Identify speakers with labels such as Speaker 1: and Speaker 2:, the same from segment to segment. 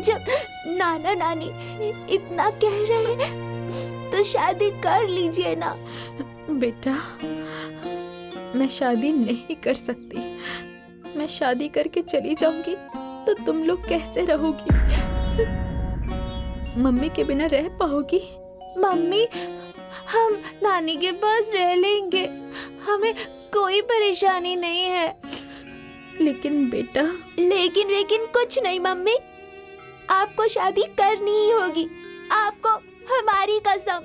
Speaker 1: जब नाना नानी इतना कह रहे हैं तो शादी कर लीजिए ना।
Speaker 2: बेटा, मैं शादी नहीं कर सकती। मैं शादी करके चली जाऊंगी तो तुम लोग कैसे रहोगी? मम्मी के बिना रह पाओगी?
Speaker 1: मम्मी, हम नानी के पास रह लेंगे, हमें कोई परेशानी नहीं है।
Speaker 2: लेकिन बेटा।
Speaker 1: लेकिन कुछ नहीं मम्मी, आपको शादी करनी ही होगी, आपको, हमारी कसम।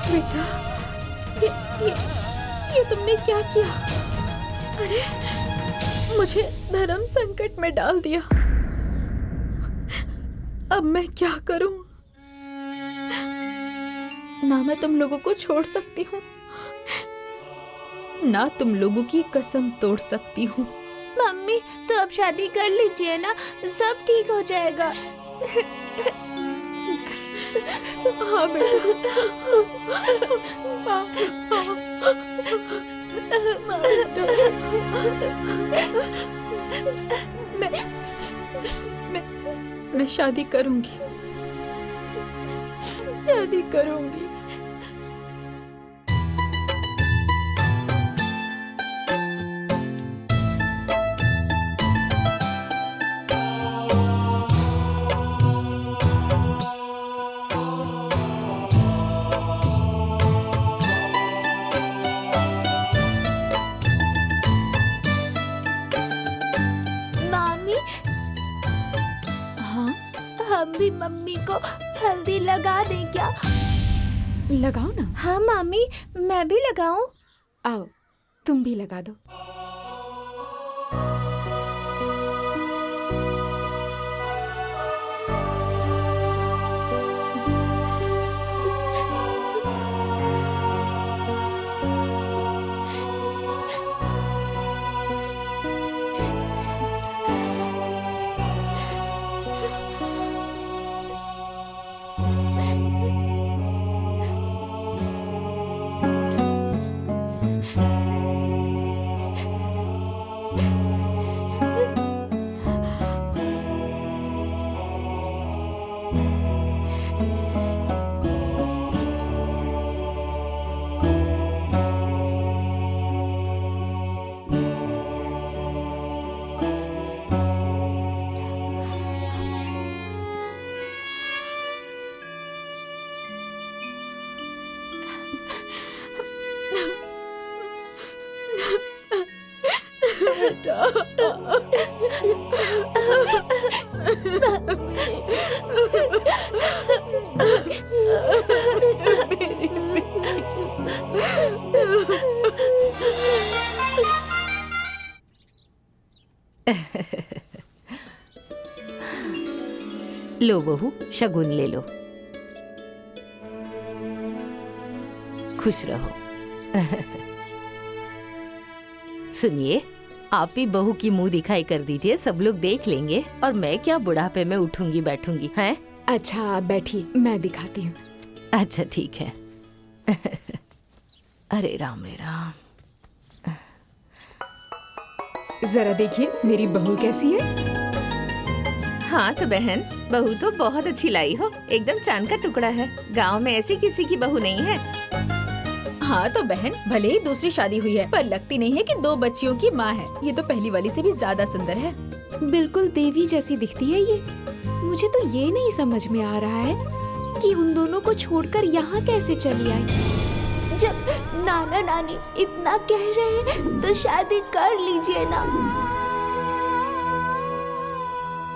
Speaker 2: बेटा, ये तुमने क्या किया? अरे, मुझे धर्म संकट में डाल दिया। अब मैं क्या करूं? ना मैं तुम लोगों को छोड़ सकती हूँ, ना तुम लोगों की कसम तोड़ सकती हूँ।
Speaker 1: मम्मी, तो अब शादी कर लीजिए ना, सब ठीक हो जाएगा।
Speaker 2: हाँ बेटा, मैं शादी करूंगी, शादी करूंगी।
Speaker 1: हम भी मम्मी को हल्दी लगा दें क्या?
Speaker 2: लगाओ ना।
Speaker 1: हाँ मम्मी, मैं भी लगाऊं?
Speaker 2: आओ, तुम भी लगा दो।
Speaker 3: लो बहू, शगुन ले लो। खुश रहो। सुनिए, आप ही बहू की मुंह दिखाई कर दीजिए, सब लोग देख लेंगे। और मैं क्या बुढ़ापे में उठूंगी बैठूंगी, हैं?
Speaker 2: अच्छा, आप बैठिए, मैं दिखाती हूँ।
Speaker 3: अच्छा ठीक है। अरे राम रे राम।
Speaker 2: जरा देखिए मेरी बहू कैसी है।
Speaker 4: हाँ तो बहन, बहू तो बहुत अच्छी लाई हो, एकदम चांद का टुकड़ा है। गांव में ऐसी किसी की बहू नहीं है।
Speaker 2: हाँ तो बहन, भले ही दूसरी शादी हुई है, पर लगती नहीं है कि 2 बच्चियों की माँ है। ये तो पहली वाली से भी ज्यादा सुंदर है।
Speaker 5: बिल्कुल देवी जैसी दिखती है ये। मुझे तो ये नहीं समझ में आ रहा है कि उन दोनों को छोड़कर यहाँ कैसे चली आई।
Speaker 1: जब नाना नानी इतना कह रहे हैं तो शादी कर लीजिए ना।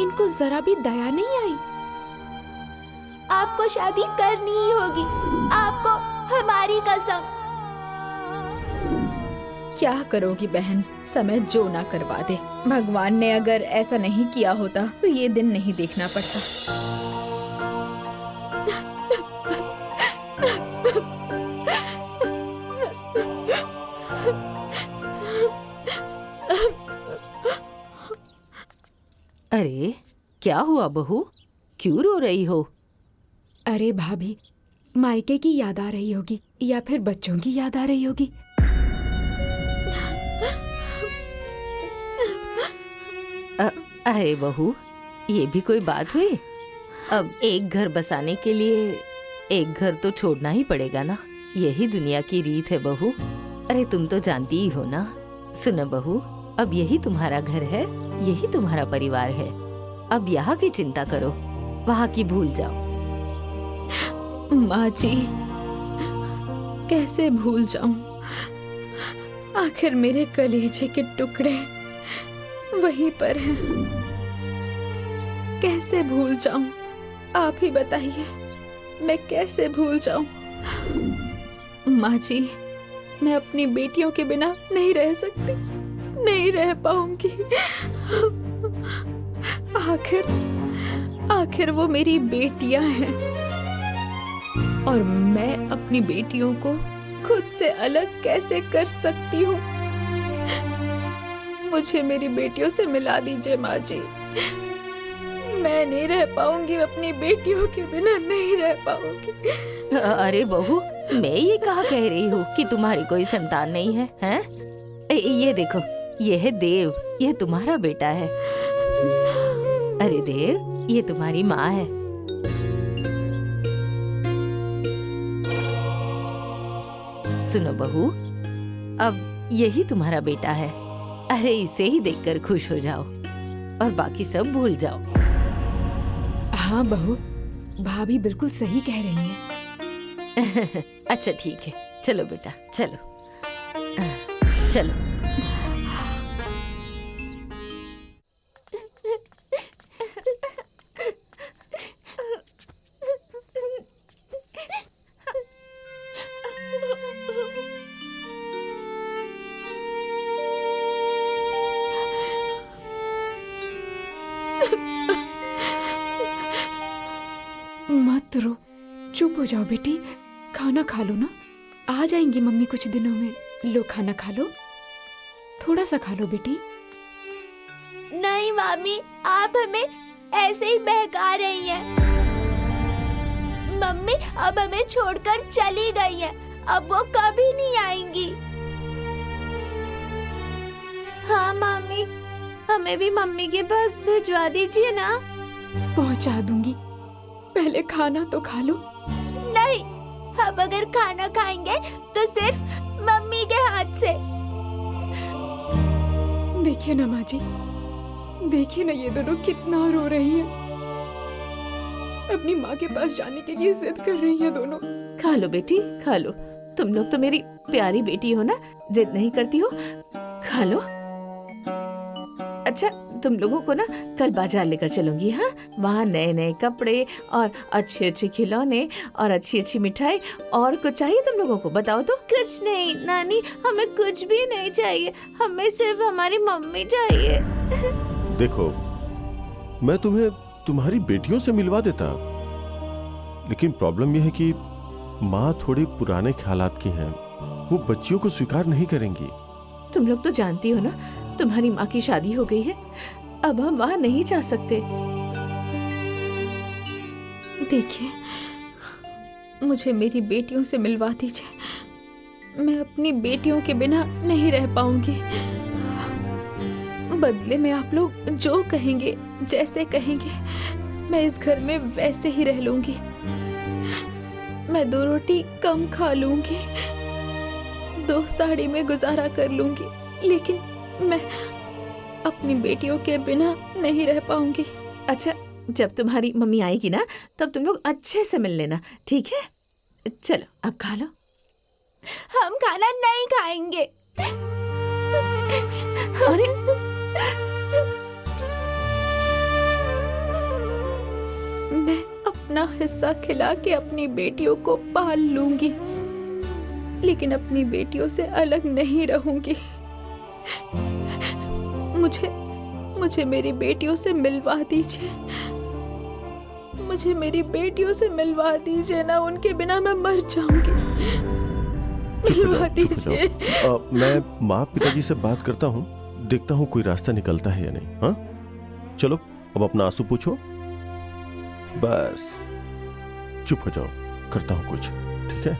Speaker 5: इनको जरा भी दया नहीं आई।
Speaker 1: आपको शादी करनी ही होगी, आपको, हमारी कसम।
Speaker 2: क्या करोगी बहन, समय जो ना करवा दे। भगवान ने अगर ऐसा नहीं किया होता तो ये दिन नहीं देखना पड़ता।
Speaker 3: अरे क्या हुआ बहू, क्यों रो रही हो?
Speaker 5: अरे भाभी, मायके की याद आ रही होगी या फिर बच्चों की याद आ रही होगी।
Speaker 3: अरे बहू, ये भी कोई बात हुई? अब एक घर बसाने के लिए एक घर तो छोड़ना ही पड़ेगा ना। यही दुनिया की रीत है बहू। अरे तुम तो जानती ही हो ना। सुनो बहू, अब यही तुम्हारा घर है, यही तुम्हारा परिवार है। अब यहाँ की चिंता करो, वहाँ की भूल जाओ।
Speaker 2: माँ जी, कैसे भूल जाऊं? आखिर मेरे कलेजे के टुकड़े वहीं पर हैं। कैसे भूल जाऊं? आप ही बताइए, मैं कैसे भूल जाऊं? माँ जी, मैं अपनी बेटियों के बिना नहीं रह सकती, नहीं रह पाऊंगी। आखिर वो मेरी बेटियां हैं और मैं अपनी बेटियों को खुद से अलग कैसे कर सकती हूँ? मुझे मेरी बेटियों से मिला दीजिए माँ जी। मैं नहीं रह पाऊंगी, अपनी बेटियों के बिना नहीं रह पाऊंगी।
Speaker 3: अरे बहू, मैं ये कहाँ कह रही हूँ कि तुम्हारी कोई संतान नहीं है, हैं? ये देखो, ये है देव, ये तुम्हारा बेटा है। अरे देव, ये तुम्हारी माँ है। सुनो बहू, अब यही तुम्हारा बेटा है। अरे इसे ही देखकर खुश हो जाओ और बाकी सब भूल जाओ।
Speaker 5: हाँ बहू, भाभी बिल्कुल सही कह रही हैं।
Speaker 3: अच्छा ठीक है, चलो बेटा, चलो चलो।
Speaker 5: मत रो, चुप हो जाओ बेटी, खाना खा लो ना। आ जाएंगी मम्मी कुछ दिनों में। लो खाना खा लो, थोड़ा सा खा लो बेटी।
Speaker 1: नहीं मामी, आप हमें ऐसे ही बहका रही हैं। मम्मी अब हमें छोड़कर चली गई हैं, अब वो कभी नहीं आएंगी। हाँ मामी, हमें भी मम्मी के पास भिजवा दीजिए ना।
Speaker 5: पहुंचा दूंगी, पहले खाना तो खा लो।
Speaker 1: नहीं, अब अगर खाना खाएंगे तो सिर्फ मम्मी के हाथ से।
Speaker 5: देखिए ना माँ जी, देखिए ना ये दोनों कितना रो रही हैं। अपनी माँ के पास जाने के लिए जिद कर रही हैं दोनों।
Speaker 4: खा लो बेटी, खा लो। तुम लोग तो मेरी प्यारी बेटी हो ना, जिद नहीं करती हो। खा लो। अच्छा, तुम लोगों को ना कल बाजार लेकर चलूंगी। हाँ, वहाँ नए नए कपड़े और अच्छे अच्छे खिलौने और अच्छी अच्छी मिठाई। और कुछ चाहिए तुम लोगों को? बताओ तो।
Speaker 1: कुछ नहीं नानी, हमें कुछ भी नहीं चाहिए, हमें सिर्फ हमारी मम्मी चाहिए।
Speaker 6: देखो, मैं तुम्हें तुम्हारी बेटियों से मिलवा देता, लेकिन प्रॉब्लम यह है कि माँ थोड़ी पुराने ख्यालात की हैं, वो बच्चियों को स्वीकार नहीं करेंगी।
Speaker 4: तुम लोग तो जानती हो ना, तुम्हारी माँ की शादी हो गई है, अब हम वहाँ नहीं जा सकते।
Speaker 2: देखिए, मुझे मेरी बेटियों से मिलवा दीजिए। मैं अपनी बेटियों के बिना नहीं रह पाऊंगी। बदले में आप लोग जो कहेंगे, जैसे कहेंगे, मैं इस घर में वैसे ही रह लूंगी। मैं 2 रोटी कम खा लूंगी, 2 साड़ी में गुजारा कर लूंगी, लेकिन मैं अपनी बेटियों के बिना नहीं रह पाऊंगी।
Speaker 4: अच्छा, जब तुम्हारी मम्मी आएगी ना, तब तुम लोग अच्छे से मिल लेना, ठीक है? चलो अब खा लो।
Speaker 1: हम खाना नहीं खाएंगे।
Speaker 4: अरे
Speaker 2: मैं अपना हिस्सा खिला के अपनी बेटियों को पाल लूंगी, लेकिन अपनी बेटियों से अलग नहीं रहूंगी। मुझे मेरी बेटियों से मिलवा दीजिए। मुझे मेरी बेटियों से मिलवा दीजिए ना, उनके बिना मैं मर जाऊंगी। मिलवा दीजिए।
Speaker 6: मैं माँ पिताजी से बात करता हूँ, देखता हूँ कोई रास्ता निकलता है या नहीं। हाँ, चलो अब अपना आंसू पूछो। बस चुप हो जाओ, करता हूँ कुछ, ठीक है?